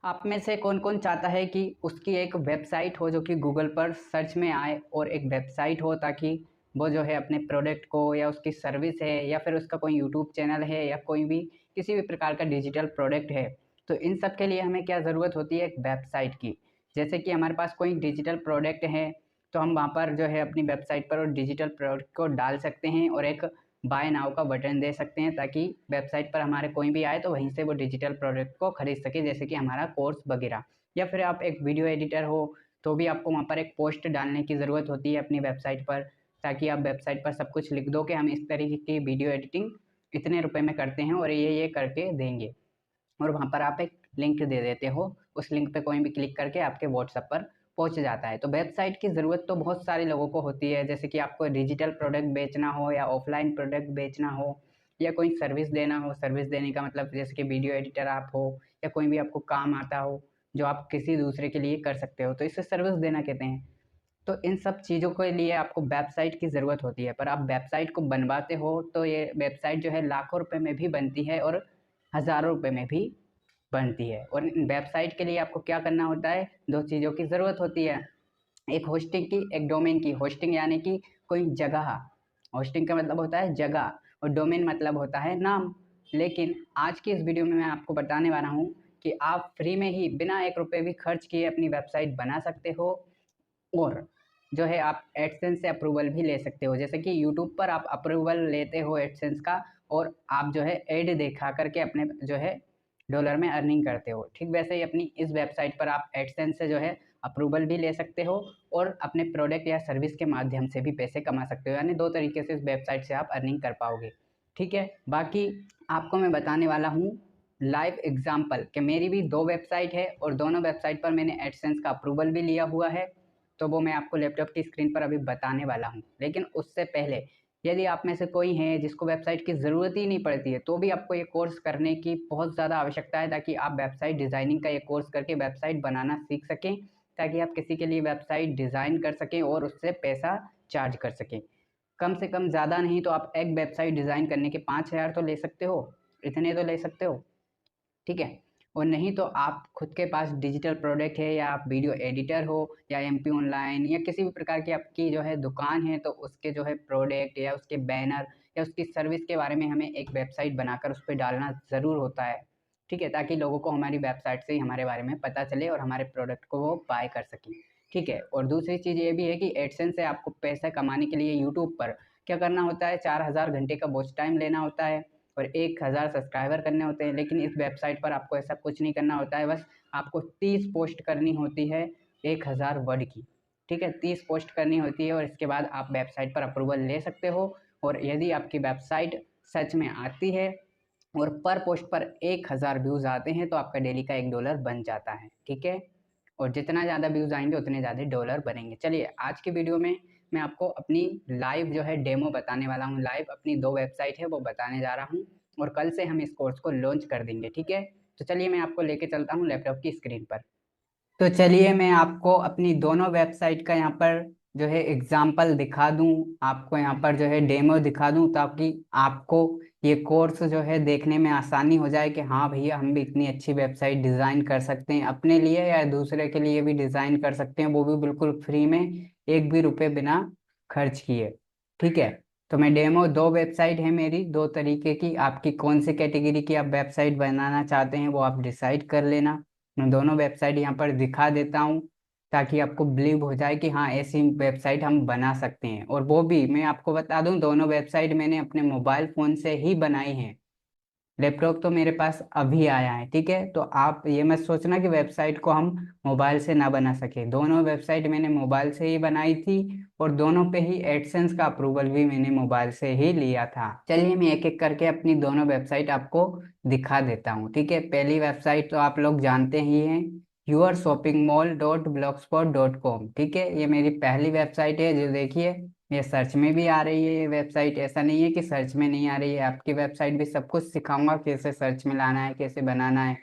आप में से कौन कौन चाहता है कि उसकी एक वेबसाइट हो जो कि गूगल पर सर्च में आए और एक वेबसाइट हो ताकि वो जो है अपने प्रोडक्ट को या उसकी सर्विस है या फिर उसका कोई यूट्यूब चैनल है या कोई भी किसी भी प्रकार का डिजिटल प्रोडक्ट है, तो इन सब के लिए हमें क्या ज़रूरत होती है? एक वेबसाइट की। जैसे कि हमारे पास कोई डिजिटल प्रोडक्ट है तो हम वहाँ पर जो है अपनी वेबसाइट पर और डिजिटल प्रोडक्ट को डाल सकते हैं और एक बाय नाउ का बटन दे सकते हैं ताकि वेबसाइट पर हमारे कोई भी आए तो वहीं से वो डिजिटल प्रोडक्ट को खरीद सके, जैसे कि हमारा कोर्स वगैरह। या फिर आप एक वीडियो एडिटर हो तो भी आपको वहाँ पर एक पोस्ट डालने की ज़रूरत होती है अपनी वेबसाइट पर, ताकि आप वेबसाइट पर सब कुछ लिख दो कि हम इस तरीके की वीडियो एडिटिंग इतने रुपए में करते हैं और ये करके देंगे, और वहाँ पर आप एक लिंक दे देते हो। उस लिंक पे कोई भी क्लिक करके आपके व्हाट्सएप पर पहुँच जाता है। तो वेबसाइट की ज़रूरत तो बहुत सारे लोगों को होती है, जैसे कि आपको डिजिटल प्रोडक्ट बेचना हो या ऑफलाइन प्रोडक्ट बेचना हो या कोई सर्विस देना हो। सर्विस देने का मतलब जैसे कि वीडियो एडिटर आप हो या कोई भी आपको काम आता हो जो आप किसी दूसरे के लिए कर सकते हो, तो इसे सर्विस देना कहते हैं। तो इन सब चीज़ों के लिए आपको वेबसाइट की ज़रूरत होती है, पर आप वेबसाइट को बनवाते हो तो ये वेबसाइट जो है लाखों रुपए में भी बनती है और हज़ारों रुपए में भी बनती है। और वेबसाइट के लिए आपको क्या करना होता है? दो चीज़ों की ज़रूरत होती है, एक होस्टिंग की, एक डोमेन की। होस्टिंग यानी कि कोई जगह, होस्टिंग का मतलब होता है जगह और डोमेन मतलब होता है नाम। लेकिन आज की इस वीडियो में मैं आपको बताने वाला हूँ कि आप फ्री में ही बिना एक रुपये भी खर्च किए अपनी वेबसाइट बना सकते हो और जो है आप एडसेंस से अप्रूवल भी ले सकते हो। जैसे कि यूट्यूब पर आप अप्रूवल लेते हो एडसेंस का और आप जो है ऐड दिखा करके अपने जो है डॉलर में अर्निंग करते हो। ठीक वैसे ही अपनी इस वेबसाइट पर आप एडसेंस से जो है अप्रूवल भी ले सकते हो और अपने प्रोडक्ट या सर्विस के माध्यम से भी पैसे कमा सकते हो। यानी दो तरीके से इस वेबसाइट से आप अर्निंग कर पाओगे। ठीक है, बाकी आपको मैं बताने वाला हूँ लाइव एग्जाम्पल कि मेरी भी दो वेबसाइट है और दोनों वेबसाइट पर मैंने एडसेंस का अप्रूवल भी लिया हुआ है। तो वो मैं आपको लैपटॉप की स्क्रीन पर अभी बताने वाला हूँ। लेकिन उससे पहले यदि आप में से कोई है जिसको वेबसाइट की ज़रूरत ही नहीं पड़ती है तो भी आपको ये कोर्स करने की बहुत ज़्यादा आवश्यकता है, ताकि आप वेबसाइट डिज़ाइनिंग का ये कोर्स करके वेबसाइट बनाना सीख सकें, ताकि आप किसी के लिए वेबसाइट डिज़ाइन कर सकें और उससे पैसा चार्ज कर सकें। कम से कम ज़्यादा नहीं तो आप एक वेबसाइट डिज़ाइन करने के 5,000 तो ले सकते हो, इतने तो ले सकते हो। ठीक है, और नहीं तो आप खुद के पास डिजिटल प्रोडक्ट है या आप वीडियो एडिटर हो या एमपी ऑनलाइन या किसी भी प्रकार की आपकी जो है दुकान है, तो उसके जो है प्रोडक्ट या उसके बैनर या उसकी सर्विस के बारे में हमें एक वेबसाइट बनाकर उस पर डालना ज़रूर होता है। ठीक है, ताकि लोगों को हमारी वेबसाइट से ही हमारे बारे में पता चले और हमारे प्रोडक्ट को वो बाय कर सकें। ठीक है, और दूसरी चीज़ ये भी है कि एडसेंस से आपको पैसा कमाने के लिए यूट्यूब पर क्या करना होता है? 4,000 घंटे का वॉच टाइम लेना होता है और 1,000 सब्सक्राइबर करने होते हैं। लेकिन इस वेबसाइट पर आपको ऐसा कुछ नहीं करना होता है, बस आपको 30 पोस्ट करनी होती है 1,000 वर्ड की। ठीक है, 30 पोस्ट करनी होती है और इसके बाद आप वेबसाइट पर अप्रूवल ले सकते हो। और यदि आपकी वेबसाइट सच में आती है और पर पोस्ट पर 1,000 व्यूज़ आते हैं तो आपका डेली का $1 बन जाता है। ठीक है, और जितना ज़्यादा व्यूज़ आएंगे उतने ज़्यादा डॉलर बनेंगे। चलिए आज की वीडियो में मैं आपको अपनी लाइव जो है डेमो बताने वाला हूँ। लाइव अपनी दो वेबसाइट है वो बताने जा रहा हूँ और कल से हम इस कोर्स को लॉन्च कर देंगे। ठीक है, तो चलिए मैं आपको लेके चलता हूँ लैपटॉप की स्क्रीन पर। तो चलिए मैं आपको अपनी दोनों वेबसाइट का यहाँ पर जो है एग्जाम्पल दिखा दूँ, आपको यहाँ पर जो है डेमो दिखा दूँ, ताकि आपको ये कोर्स जो है देखने में आसानी हो जाए कि हाँ भैया हम भी इतनी अच्छी वेबसाइट डिज़ाइन कर सकते हैं अपने लिए या दूसरे के लिए भी डिज़ाइन कर सकते हैं, वो भी बिल्कुल फ्री में, एक भी रुपये बिना खर्च किए। ठीक है, तो मैं डेमो, दो वेबसाइट है मेरी दो तरीके की, आपकी कौन सी कैटेगरी की आप वेबसाइट बनाना चाहते हैं वो आप डिसाइड कर लेना। मैं दोनों वेबसाइट यहाँ पर दिखा देता हूँ ताकि आपको बिलीव हो जाए कि हाँ ऐसी वेबसाइट हम बना सकते हैं। और वो भी मैं आपको बता दूं, दोनों वेबसाइट मैंने अपने मोबाइल फ़ोन से ही बनाई हैं। लैपटॉप तो मेरे पास अभी आया है। ठीक है, तो आप ये मत सोचना कि वेबसाइट को हम मोबाइल से ना बना सके, दोनों वेबसाइट मैंने मोबाइल से ही बनाई थी और दोनों पे ही एडसेंस का अप्रूवल भी मैंने मोबाइल से ही लिया था। चलिए मैं एक एक करके अपनी दोनों वेबसाइट आपको दिखा देता हूँ। ठीक है, पहली वेबसाइट तो आप लोग जानते ही हैं, yourShoppingMall.blogspot.com। ठीक है, ये मेरी पहली वेबसाइट है जो देखिए ये सर्च में भी आ रही है। ये वेबसाइट ऐसा नहीं है कि सर्च में नहीं आ रही है, आपकी वेबसाइट भी सब कुछ सिखाऊंगा कैसे सर्च में लाना है कैसे बनाना है।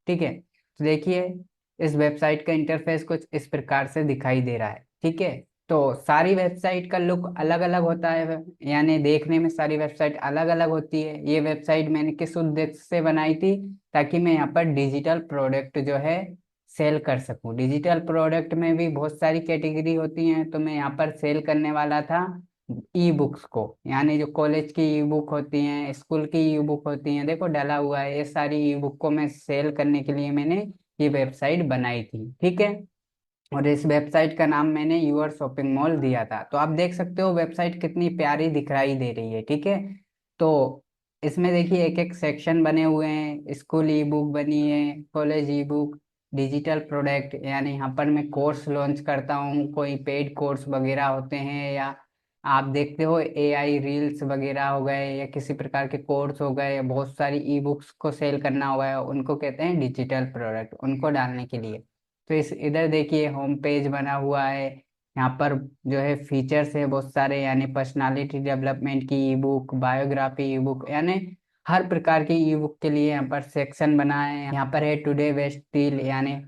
ठीक है, तो देखिए इस वेबसाइट का इंटरफेस कुछ इस प्रकार से दिखाई दे रहा है। ठीक है, तो सारी वेबसाइट का लुक अलग अलग होता है, यानी देखने में सारी वेबसाइट अलग अलग होती है। ये वेबसाइट मैंने किस उद्देश्य से बनाई थी, ताकि मैं यहाँ पर डिजिटल प्रोडक्ट जो है सेल कर सकूं। डिजिटल प्रोडक्ट में भी बहुत सारी कैटेगरी होती हैं, तो मैं यहाँ पर सेल करने वाला था ई बुक्स को, यानी जो कॉलेज की ई बुक होती हैं, स्कूल की ई बुक होती हैं, देखो डला हुआ है, ये सारी ई बुक को मैं सेल करने के लिए मैंने ये वेबसाइट बनाई थी। ठीक है, और इस वेबसाइट का नाम मैंने यूर शॉपिंग मॉल दिया था। तो आप देख सकते हो वेबसाइट कितनी प्यारी दिखाई दे रही है। ठीक है, तो इसमें देखिए एक एक सेक्शन बने हुए हैं, स्कूल ई बुक बनी है, कॉलेज ई बुक, डिजिटल प्रोडक्ट, यानी यहाँ पर मैं कोर्स लॉन्च करता हूँ, कोई पेड कोर्स वगैरह होते हैं, या आप देखते हो एआई रील्स वगैरह हो गए, या किसी प्रकार के कोर्स हो गए, या बहुत सारी ई बुक्स को सेल करना हो गया, उनको कहते हैं डिजिटल प्रोडक्ट, उनको डालने के लिए। तो इस इधर देखिए होम पेज बना हुआ है, यहाँ पर जो है फीचर्स है बहुत सारे, यानी पर्सनालिटी डेवलपमेंट की ई बुक, बायोग्राफी ई बुक, यानी हर प्रकार की ई बुक के लिए यहाँ पर सेक्शन बना है। यहाँ पर है टुडे बेस्ट डील, यानी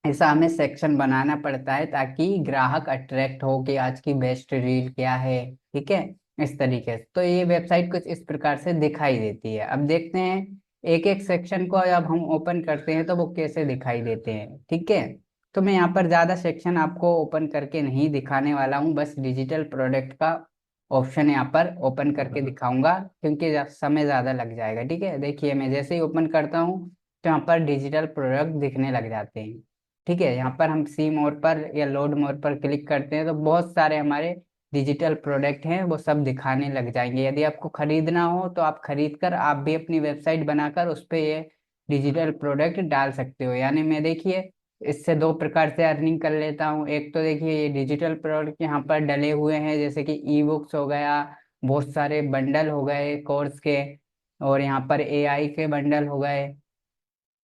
ऐसा हमें सेक्शन बनाना पड़ता है ताकि ग्राहक अट्रैक्ट हो कि आज की बेस्ट डील क्या है। ठीक है, इस तरीके से तो ये वेबसाइट कुछ इस प्रकार से दिखाई देती है। अब देखते हैं एक एक सेक्शन को जब हम ओपन करते हैं तो वो कैसे दिखाई देते हैं। ठीक है, तो मैं यहाँ पर ज्यादा सेक्शन आपको ओपन करके नहीं दिखाने वाला हूँ, बस डिजिटल प्रोडक्ट का ऑप्शन यहाँ पर ओपन करके दिखाऊंगा, क्योंकि समय ज्यादा लग जाएगा। ठीक है, देखिए मैं जैसे ही ओपन करता हूँ तो यहाँ पर डिजिटल प्रोडक्ट दिखने लग जाते हैं। ठीक है, यहाँ पर हम सी मोड पर या लोड मोड पर क्लिक करते हैं तो बहुत सारे हमारे डिजिटल प्रोडक्ट हैं वो सब दिखाने लग जाएंगे। यदि आपको खरीदना हो तो आप खरीद कर आप भी अपनी वेबसाइट बनाकर उस पे ये डिजिटल प्रोडक्ट डाल सकते हो। यानी मैं देखिए इससे दो प्रकार से अर्निंग कर लेता हूँ। एक तो देखिए ये डिजिटल प्रोडक्ट यहाँ पर डले हुए हैं, जैसे कि ई बुक्स हो गया, बहुत सारे बंडल हो गए कोर्स के, और यहाँ पर एआई के बंडल हो गए।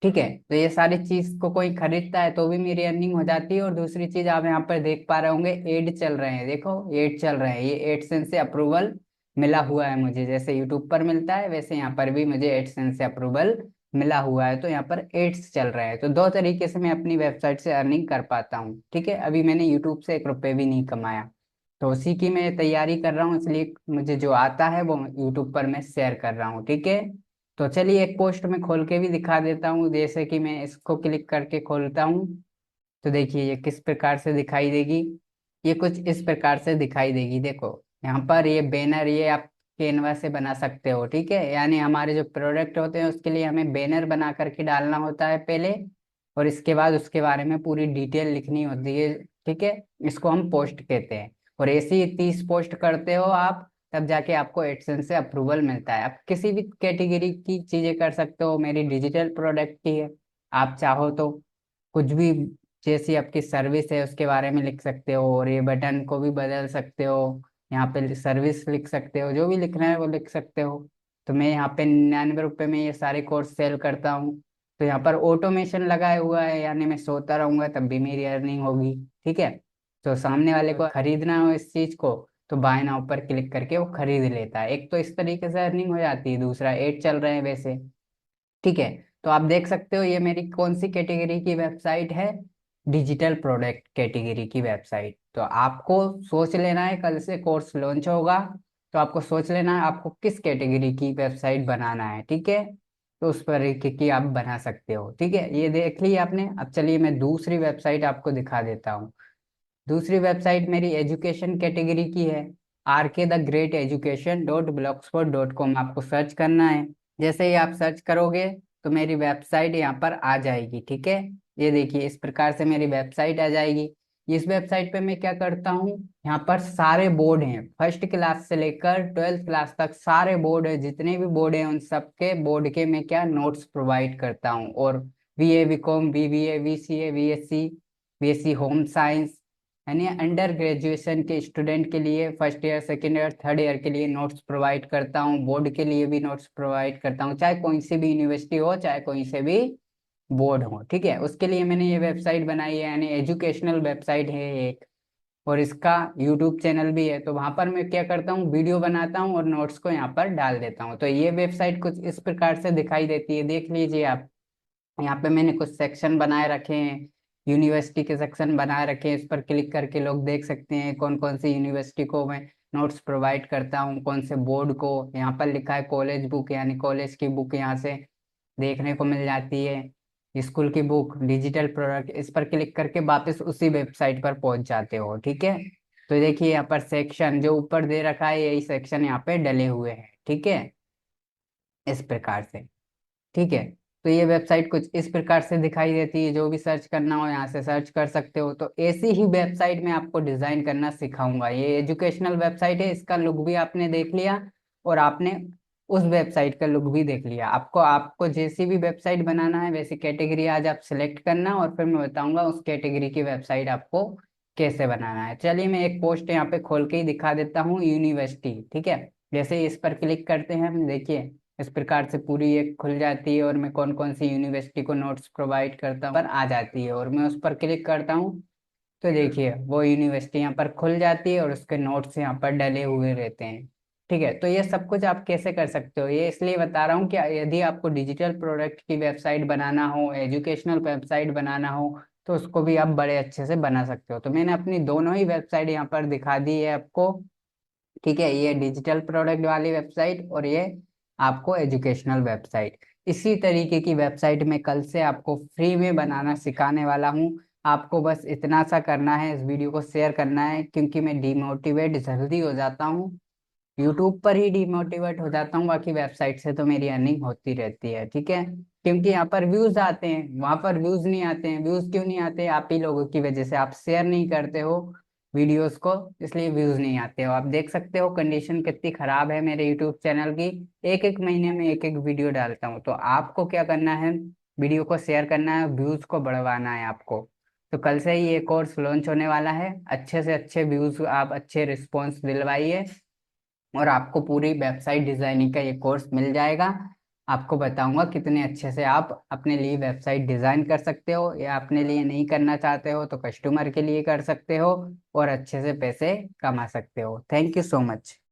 ठीक है, तो ये सारी चीज को कोई खरीदता है तो भी मेरी अर्निंग हो जाती है। और दूसरी चीज आप यहाँ पर देख पा रहे होंगे एड चल रहे हैं, देखो एड चल रहे हैं, ये एडसेंस से अप्रूवल मिला हुआ है मुझे, जैसे यूट्यूब पर मिलता है वैसे यहाँ पर भी मुझे एडसेंस से अप्रूवल मिला हुआ है। तो यहाँ पर एड्स चल रहे हैं, तो दो तरीके से मैं अपनी वेबसाइट से अर्निंग कर पाता हूँ। ठीक है, अभी मैंने यूट्यूब से 1 रुपये भी नहीं कमाया, तो उसी की मैं तैयारी कर रहा हूँ, इसलिए मुझे जो आता है वो यूट्यूब पर मैं शेयर कर रहा हूँ। ठीक है, तो चलिए एक पोस्ट में खोल के भी दिखा देता हूँ, जैसे कि मैं इसको क्लिक करके खोलता हूँ तो देखिए ये किस प्रकार से दिखाई देगी। ये कुछ इस प्रकार से दिखाई देगी, देखो यहाँ पर ये बैनर, ये आप कैनवा से बना सकते हो। ठीक है, यानी हमारे जो प्रोडक्ट होते हैं उसके लिए हमें बैनर बना करके डालना होता है पहले, और इसके बाद उसके बारे में पूरी डिटेल लिखनी होती है। ठीक है, इसको हम पोस्ट कहते हैं, और ऐसे ही 30 पोस्ट करते हो आप, तब जाके आपको एडसेंस से अप्रूवल मिलता है। आप किसी भी कैटेगरी की चीजें कर सकते हो, मेरी डिजिटल प्रोडक्ट की है, आप चाहो तो कुछ भी, जैसी आपकी सर्विस है उसके बारे में लिख सकते हो, और ये बटन को भी बदल सकते हो, यहाँ पे सर्विस लिख सकते हो, जो भी लिखना है वो लिख सकते हो। तो मैं यहाँ पे 99 रुपये में ये सारे कोर्स सेल करता हूँ। तो यहाँ पर ऑटोमेशन लगाया हुआ है, यानी मैं सोता रहूंगा तब भी मेरी अर्निंग होगी। ठीक है, तो सामने वाले को खरीदना हो इस चीज को तो बाय नाउ पर क्लिक करके वो खरीद लेता है। एक तो इस तरीके से अर्निंग हो जाती है, दूसरा एड चल रहे हैं वैसे। ठीक है, तो आप देख सकते हो ये मेरी कौन सी कैटेगरी की वेबसाइट है, डिजिटल प्रोडक्ट कैटेगरी की वेबसाइट। तो आपको सोच लेना है, कल से कोर्स लॉन्च होगा तो आपको सोच लेना है आपको किस कैटेगरी की वेबसाइट बनाना है। ठीक है, तो उस पर की आप बना सकते हो। ठीक है, ये देख ली आपने। अब चलिए मैं दूसरी वेबसाइट आपको दिखा देता हूँ। दूसरी वेबसाइट मेरी एजुकेशन कैटेगरी की है, rk-the-great-education.blogspot.com आपको सर्च करना है। जैसे ही आप सर्च करोगे तो मेरी वेबसाइट यहाँ पर आ जाएगी। ठीक है, ये देखिए इस प्रकार से मेरी वेबसाइट आ जाएगी। इस वेबसाइट पे मैं क्या करता हूँ, यहाँ पर सारे बोर्ड हैं, फर्स्ट क्लास से लेकर 12th क्लास तक सारे बोर्ड है, जितने भी बोर्ड हैं उन सबके बोर्ड के मैं क्या नोट्स प्रोवाइड करता हूँ। और BA, BCom, BBA, BCA, BSc, BSc home science, यानी अंडर ग्रेजुएशन के स्टूडेंट के लिए first year, second year, third year के लिए नोट्स प्रोवाइड करता हूँ, बोर्ड के लिए भी नोट्स प्रोवाइड करता हूँ, चाहे कोई सी भी यूनिवर्सिटी हो, चाहे कोई से भी बोर्ड हो। ठीक है, उसके लिए मैंने ये वेबसाइट बनाई है, यानी एजुकेशनल वेबसाइट है एक, और इसका यूट्यूब चैनल भी है। तो वहां पर मैं क्या करता हूँ, वीडियो बनाता हूँ और नोट्स को यहाँ पर डाल देता हूँ। तो ये वेबसाइट कुछ इस प्रकार से दिखाई देती है, देख लीजिए आप। यहाँ पे मैंने कुछ सेक्शन बनाए रखे हैं, यूनिवर्सिटी के सेक्शन बना रखे हैं, इस पर क्लिक करके लोग देख सकते हैं कौन कौन सी यूनिवर्सिटी को मैं नोट्स प्रोवाइड करता हूँ, कौन से बोर्ड को। यहाँ पर लिखा है कॉलेज बुक, यानी कॉलेज की बुक यहाँ से देखने को मिल जाती है। स्कूल की बुक, डिजिटल प्रोडक्ट, इस पर क्लिक करके वापस उसी वेबसाइट पर पहुंच जाते हो। ठीक है, तो देखिए यहाँ पर सेक्शन जो ऊपर दे रखा है, यही सेक्शन यहाँ पे डले हुए हैं। ठीक है, इस प्रकार से। ठीक है, तो ये वेबसाइट कुछ इस प्रकार से दिखाई देती है। जो भी सर्च करना हो यहाँ से सर्च कर सकते हो। तो ऐसी ही वेबसाइट में आपको डिजाइन करना सिखाऊंगा। ये एजुकेशनल वेबसाइट है, इसका लुक भी आपने देख लिया और आपने उस वेबसाइट का लुक भी देख लिया। आपको आपको जैसी भी वेबसाइट बनाना है वैसी कैटेगरी आज आप सिलेक्ट करना, और फिर मैं बताऊंगा उस कैटेगरी की वेबसाइट आपको कैसे बनाना है। चलिए मैं एक पोस्ट यहाँ पे खोल के ही दिखा देता हूँ, यूनिवर्सिटी। ठीक है, जैसे ही इस पर क्लिक करते हैं हम, देखिए इस प्रकार से पूरी एक खुल जाती है और मैं कौन कौन सी यूनिवर्सिटी को नोट्स प्रोवाइड करता हूँ पर आ जाती है, और मैं उस पर क्लिक करता हूँ तो देखिए वो यूनिवर्सिटी यहाँ पर खुल जाती है और उसके नोट्स यहाँ पर डले हुए रहते हैं। ठीक है, तो ये सब कुछ आप कैसे कर सकते हो, ये इसलिए बता रहा हूँ कि यदि आपको डिजिटल प्रोडक्ट की वेबसाइट बनाना हो, एजुकेशनल वेबसाइट बनाना हो, तो उसको भी आप बड़े अच्छे से बना सकते हो। तो मैंने अपनी दोनों ही वेबसाइट यहाँ पर दिखा दी है आपको। ठीक है, ये डिजिटल प्रोडक्ट वाली वेबसाइट और ये आपको एजुकेशनल वेबसाइट। इसी तरीके की वेबसाइट मैं कल से आपको फ्री में बनाना सिखाने वाला हूँ। आपको बस इतना सा करना है, इस वीडियो को शेयर करना है, क्योंकि मैं डिमोटिवेट जल्दी हो जाता हूँ। यूट्यूब पर ही डिमोटिवेट हो जाता हूँ, बाकी वेबसाइट से तो मेरी अर्निंग होती रहती है। ठीक है, क्योंकि यहाँ पर व्यूज आते हैं, वहां पर व्यूज नहीं आते हैं। व्यूज क्यों नहीं आते? आप ही लोगों की वजह से, आप शेयर नहीं करते हो वीडियोस को, इसलिए व्यूज नहीं आते हो। आप देख सकते हो कंडीशन कितनी खराब है मेरे यूट्यूब चैनल की। एक एक महीने में एक एक वीडियो डालता हूँ। तो आपको क्या करना है, वीडियो को शेयर करना है, व्यूज को बढ़वाना है आपको। तो कल से ही ये कोर्स लॉन्च होने वाला है। अच्छे से अच्छे व्यूज, आप अच्छे रिस्पॉन्स दिलवाइए और आपको पूरी वेबसाइट डिजाइनिंग का ये कोर्स मिल जाएगा। आपको बताऊंगा कितने अच्छे से आप अपने लिए वेबसाइट डिजाइन कर सकते हो, या अपने लिए नहीं करना चाहते हो तो कस्टमर के लिए कर सकते हो और अच्छे से पैसे कमा सकते हो। Thank you so much.